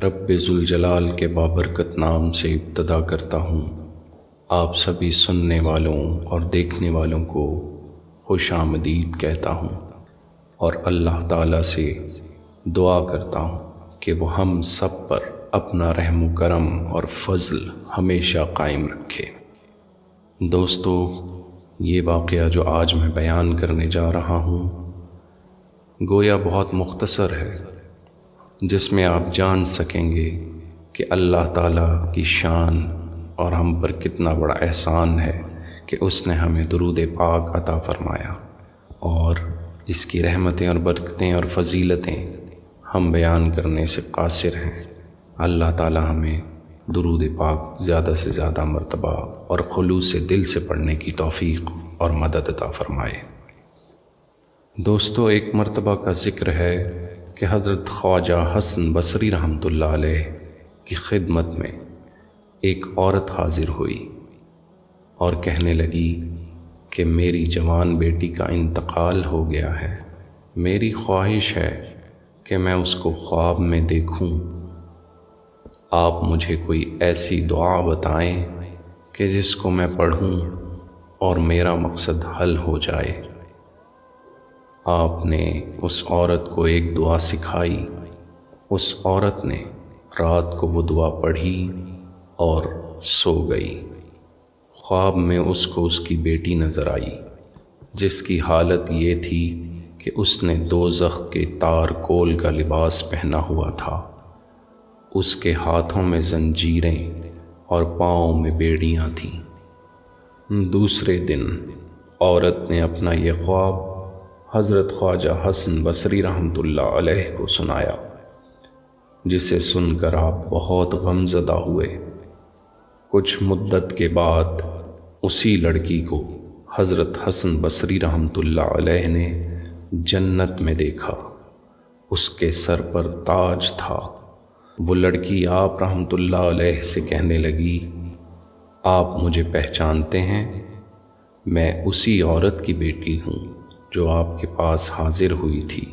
رب ذوالجلال کے بابرکت نام سے ابتدا کرتا ہوں۔ آپ سبھی سننے والوں اور دیکھنے والوں کو خوش آمدید کہتا ہوں، اور اللہ تعالیٰ سے دعا کرتا ہوں کہ وہ ہم سب پر اپنا رحم و کرم اور فضل ہمیشہ قائم رکھے۔ دوستو، یہ واقعہ جو آج میں بیان کرنے جا رہا ہوں گویا بہت مختصر ہے، جس میں آپ جان سکیں گے کہ اللہ تعالیٰ کی شان اور ہم پر کتنا بڑا احسان ہے کہ اس نے ہمیں درود پاک عطا فرمایا، اور اس کی رحمتیں اور برکتیں اور فضیلتیں ہم بیان کرنے سے قاصر ہیں۔ اللہ تعالیٰ ہمیں درود پاک زیادہ سے زیادہ مرتبہ اور خلوص دل سے پڑھنے کی توفیق اور مدد عطا فرمائے۔ دوستو، ایک مرتبہ کا ذکر ہے کہ حضرت خواجہ حسن بصری رحمۃ اللہ علیہ کی خدمت میں ایک عورت حاضر ہوئی اور کہنے لگی کہ میری جوان بیٹی کا انتقال ہو گیا ہے، میری خواہش ہے کہ میں اس کو خواب میں دیکھوں، آپ مجھے کوئی ایسی دعا بتائیں کہ جس کو میں پڑھوں اور میرا مقصد حل ہو جائے۔ آپ نے اس عورت کو ایک دعا سکھائی، اس عورت نے رات کو وہ دعا پڑھی اور سو گئی۔ خواب میں اس کو اس کی بیٹی نظر آئی، جس کی حالت یہ تھی کہ اس نے دوزخ کے تار کول کا لباس پہنا ہوا تھا، اس کے ہاتھوں میں زنجیریں اور پاؤں میں بیڑیاں تھیں۔ دوسرے دن عورت نے اپنا یہ خواب حضرت خواجہ حسن بصری رحمۃ اللہ علیہ کو سنایا، جسے سن کر آپ بہت غمزدہ ہوئے۔ کچھ مدت کے بعد اسی لڑکی کو حضرت حسن بصری رحمۃ اللہ علیہ نے جنت میں دیکھا، اس کے سر پر تاج تھا۔ وہ لڑکی آپ رحمۃ اللہ علیہ سے کہنے لگی، آپ مجھے پہچانتے ہیں؟ میں اسی عورت کی بیٹی ہوں جو آپ کے پاس حاضر ہوئی تھی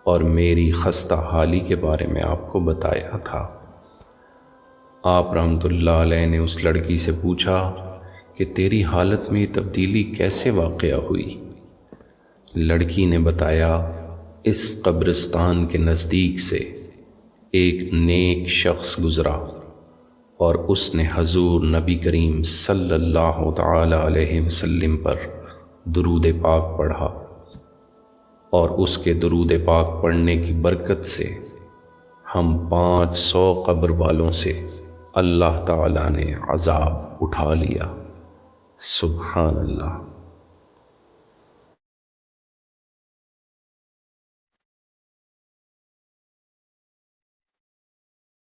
اور میری خستہ حالی کے بارے میں آپ کو بتایا تھا۔ آپ رحمۃ اللہ علیہ نے اس لڑکی سے پوچھا کہ تیری حالت میں یہ تبدیلی کیسے واقع ہوئی؟ لڑکی نے بتایا، اس قبرستان کے نزدیک سے ایک نیک شخص گزرا اور اس نے حضور نبی کریم صلی اللہ تعالی علیہ وسلم پر درود پاک پڑھا، اور اس کے درود پاک پڑھنے کی برکت سے ہم 500 قبر والوں سے اللہ تعالیٰ نے عذاب اٹھا لیا۔ سبحان اللہ۔